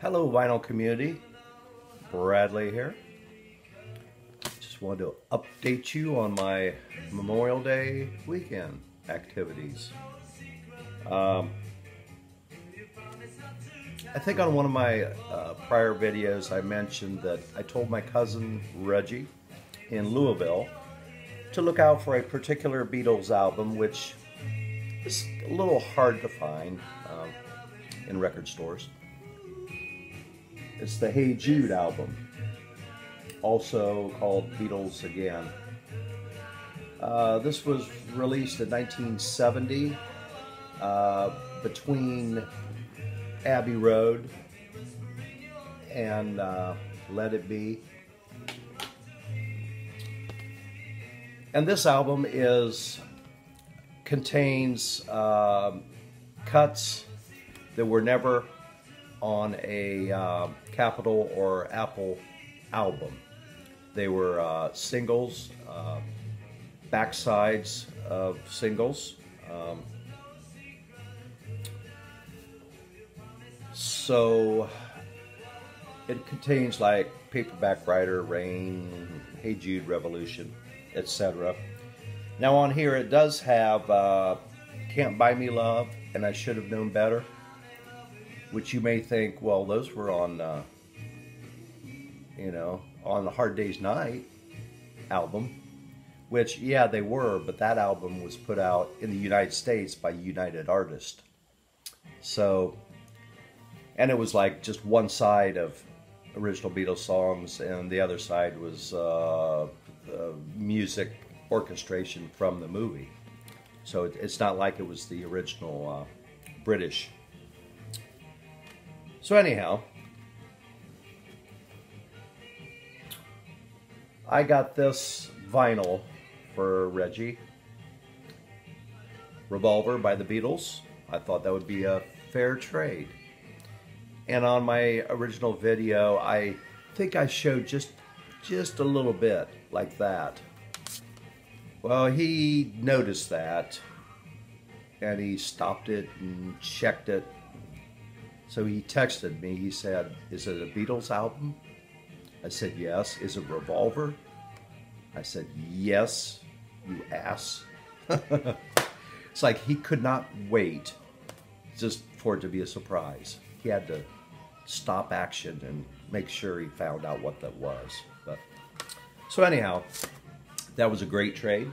Hello vinyl community, Bradley here. Just wanted to update you on my Memorial Day weekend activities. I think on one of my prior videos I mentioned that I told my cousin Reggie in Louisville to look out for a particular Beatles album which is a little hard to find in record stores. It's the Hey Jude album, also called Beatles Again. This was released in 1970 between Abbey Road and Let It Be. And this album contains cuts that were never on a Capitol or Apple album. They were singles, backsides of singles. So it contains like Paperback Writer, Rain, Hey Jude, Revolution, etc. Now on here it does have Can't Buy Me Love and I Should Have Known Better, which you may think, well, those were on, on the Hard Day's Night album, which, yeah, they were, but that album was put out in the United States by United Artists. So, and it was like just one side of original Beatles songs, and the other side was music orchestration from the movie. So it's not like it was the original British. So anyhow, I got this vinyl for Reggie. Revolver by the Beatles. I thought that would be a fair trade. And on my original video, I think I showed just a little bit like that. Well, he noticed that and he stopped it and checked it. So he texted me, he said, "Is it a Beatles album?" I said, "Yes." "Is it Revolver?" I said, "Yes, you ass." It's like he could not wait just for it to be a surprise. He had to stop action and make sure he found out what that was. So anyhow, that was a great trade.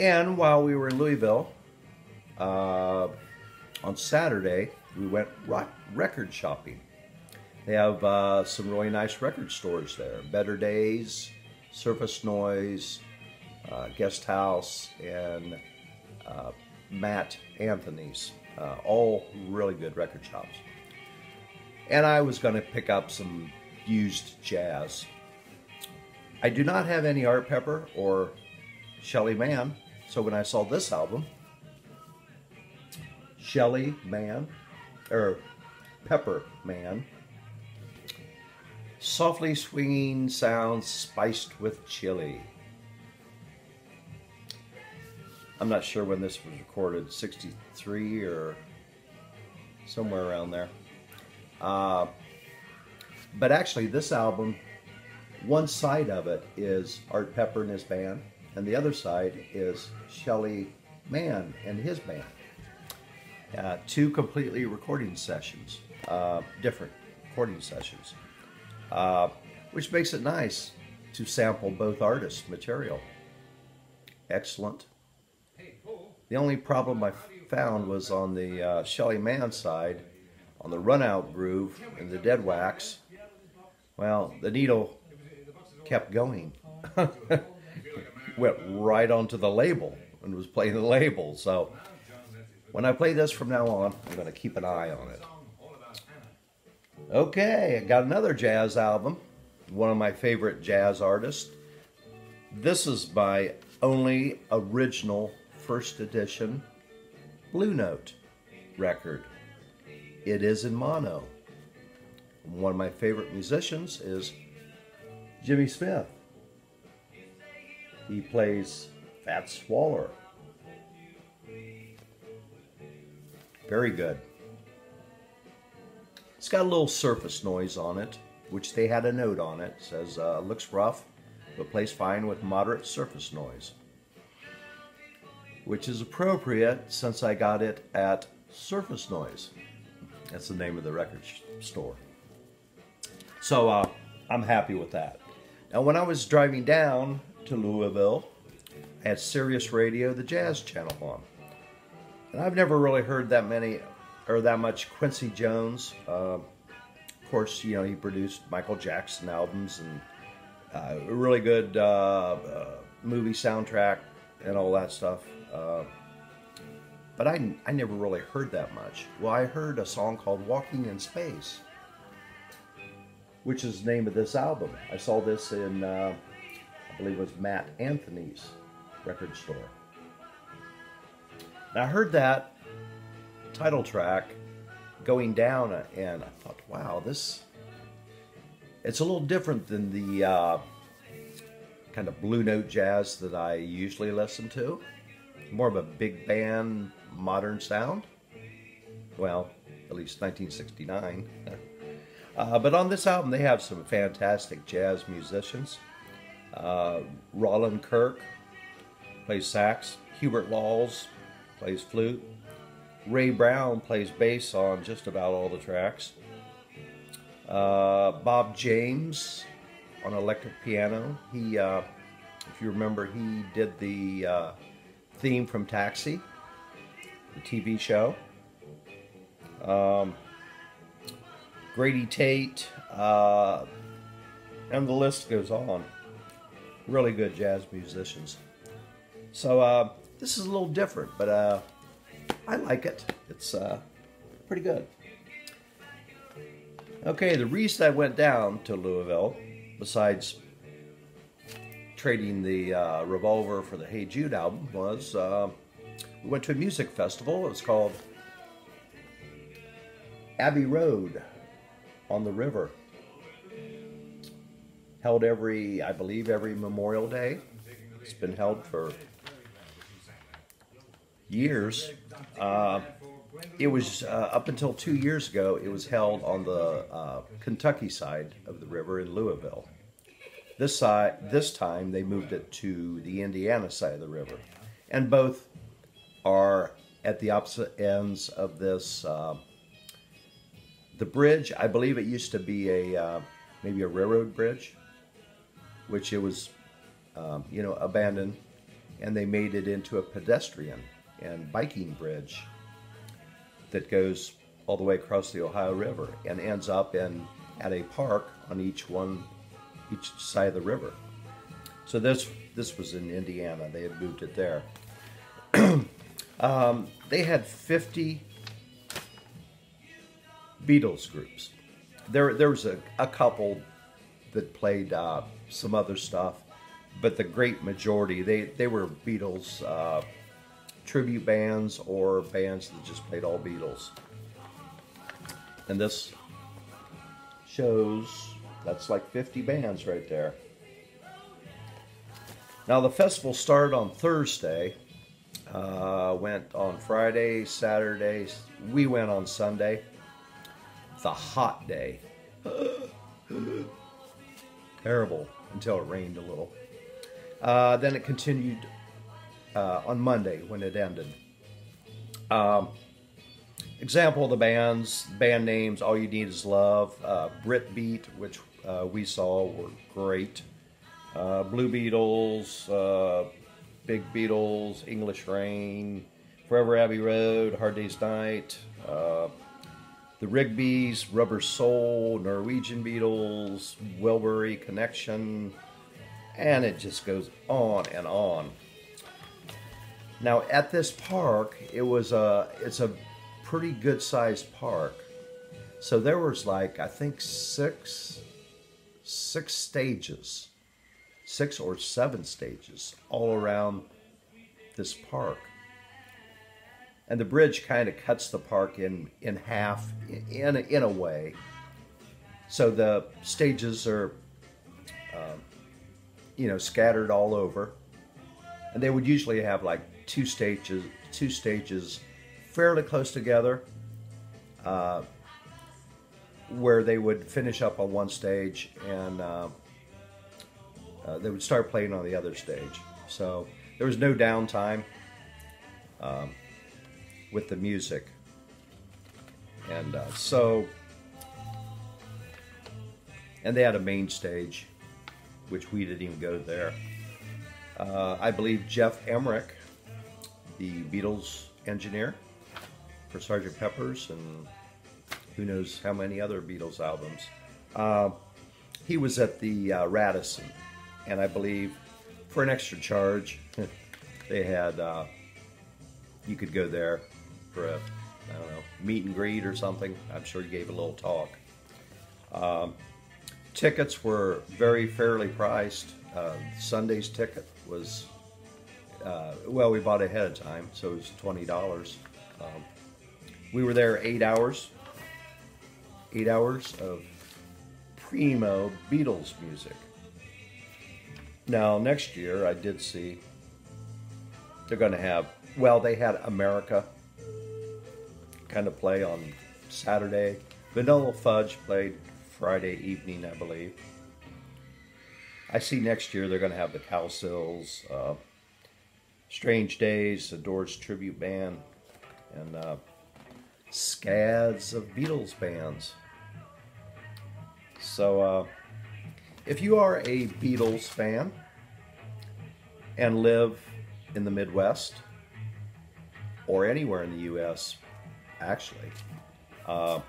And while we were in Louisville, on Saturday, we went record shopping. They have some really nice record stores there. Better Days, Surface Noise, Guest House, and Matt Anthony's. All really good record shops. And I was going to pick up some used jazz. I do not have any Art Pepper or Shelly Manne, so when I saw this album, Shelly Manne, or Pepper Manne, softly swinging sounds spiced with chili. I'm not sure when this was recorded, 63 or somewhere around there. But actually this album, one side of it is Art Pepper and his band, and the other side is Shelly Manne and his band. Two completely recording sessions, different recording sessions, which makes it nice to sample both artists' material. Excellent. The only problem I found was on the Shelly Manne side, on the run-out groove and the dead wax. Well, the needle kept going. Went right onto the label and was playing the label. So when I play this from now on, I'm going to keep an eye on it. Okay, I got another jazz album. One of my favorite jazz artists. This is my only original first edition Blue Note record. It is in mono. One of my favorite musicians is Jimmy Smith. He plays Fats Waller. Very good. got a little surface noise on it, which they had a note on it. It says, looks rough, but plays fine with moderate surface noise. Which is appropriate since I got it at Surface Noise. That's the name of the record store. So I'm happy with that. Now when I was driving down to Louisville, I had Sirius Radio, the jazz channel on. And I've never really heard that much Quincy Jones. Of course, you know, he produced Michael Jackson albums and a really good movie soundtrack and all that stuff. But I never really heard that much. Well, I heard a song called Walking in Space, which is the name of this album. I saw this in, I believe it was Matt Anthony's record store. And I heard that title track going down, and I thought, wow, it's a little different than the kind of blue note jazz that I usually listen to. More of a big band, modern sound. Well, at least 1969. But on this album, they have some fantastic jazz musicians. Roland Kirk plays sax. Hubert Laws plays flute. Ray Brown plays bass on just about all the tracks. Bob James on electric piano. He, if you remember, he did the theme from Taxi, the TV show. Grady Tate, and the list goes on. Really good jazz musicians. So this is a little different, but I like it. It's pretty good. Okay, the reason I went down to Louisville, besides trading the Revolver for the Hey Jude album, was we went to a music festival. It was called Abbey Road on the River. Held I believe every Memorial Day. It's been held for years. It was up until 2 years ago. It was held on the Kentucky side of the river in Louisville. This time they moved it to the Indiana side of the river, and both are at the opposite ends of this. The bridge, I believe it used to be maybe a railroad bridge, which it was, abandoned, and they made it into a pedestrian and biking bridge that goes all the way across the Ohio River and ends up at a park on each side of the river. So this was in Indiana. They had moved it there. They had 50 Beatles groups. There was a couple that played some other stuff, but the great majority, they were Beatles tribute bands or bands that just played all Beatles. And this shows, that's like 50 bands right there. Now the festival started on Thursday, went on Friday, Saturday, we went on Sunday. It's a hot day. Terrible until it rained a little. Then it continued on Monday when it ended. Example of the band names: All You Need Is Love, Brit Beat, which we saw were great, Blue Beatles, Big Beatles, English Rain, Forever Abbey Road, Hard Day's Night, the Rigby's, Rubber Soul, Norwegian Beatles, Wilbury Connection, and it just goes on and on. Now at this park, it's a pretty good sized park. So there was like, I think six stages, 6 or 7 stages all around this park. And the bridge kind of cuts the park in half in a way. So the stages are, scattered all over. And they would usually have like two stages fairly close together. where they would finish up on one stage and they would start playing on the other stage. So there was no downtime with the music. And and they had a main stage, which we didn't even go there. I believe Jeff Emmerich, the Beatles engineer for Sgt. Pepper's and who knows how many other Beatles albums, he was at the Radisson, and I believe for an extra charge they had you could go there for a, I don't know, meet and greet or something. I'm sure he gave a little talk. Tickets were very fairly priced. Sunday's ticket was, well, we bought ahead of time, so it was $20. We were there 8 hours. 8 hours of primo Beatles music. Now, next year, I did see they're going to have, well, they had America kind of play on Saturday. Vanilla Fudge played Friday evening, I believe. I see next year they're going to have the Cowsills, Strange Days, the Doors Tribute Band, and scads of Beatles bands. So if you are a Beatles fan and live in the Midwest or anywhere in the U.S., actually, I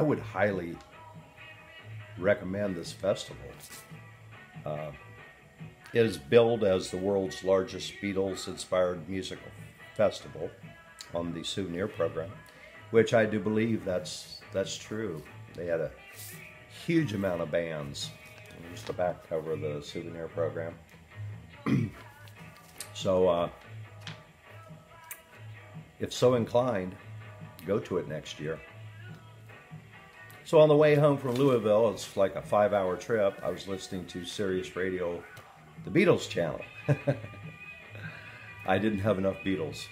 would highly recommend this festival. It is billed as the world's largest Beatles-inspired musical festival on the Souvenir program, which I do believe that's true. They had a huge amount of bands. Here's the back cover of the Souvenir program. So, if so inclined, go to it next year. So on the way home from Louisville, it's like a 5-hour trip, I was listening to Sirius Radio, the Beatles channel. I didn't have enough Beatles.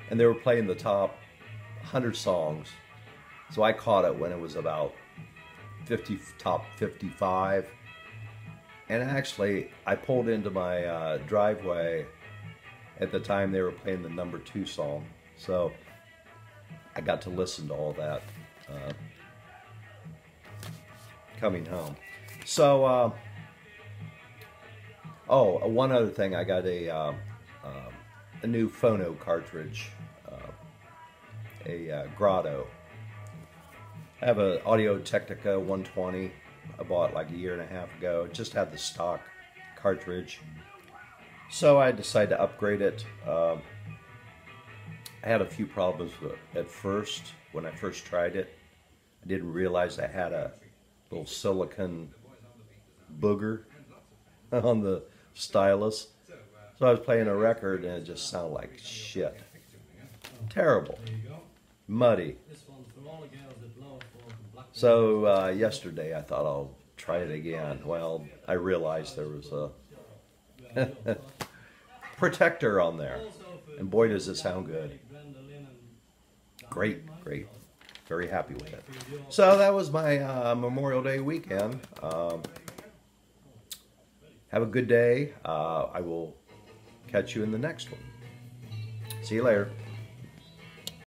And they were playing the top 100 songs. So I caught it when it was about top 55. And actually, I pulled into my driveway at the time they were playing the number 2 song. So I got to listen to all that coming home. So, oh, one other thing, I got a new phono cartridge, a Grado. I have an Audio-Technica 120. I bought like a year and a half ago. It just had the stock cartridge. So I decided to upgrade it. I had a few problems with it at first. When I first tried it, I didn't realize I had a little silicone booger on the stylus. So I was playing a record and it just sounded like shit. Terrible. Muddy. So yesterday I thought I'll try it again. Well, I realized there was a protector on there. And boy does it sound good. Great, great. Very happy with it. So that was my Memorial Day weekend. Have a good day. I will catch you in the next one. See you later.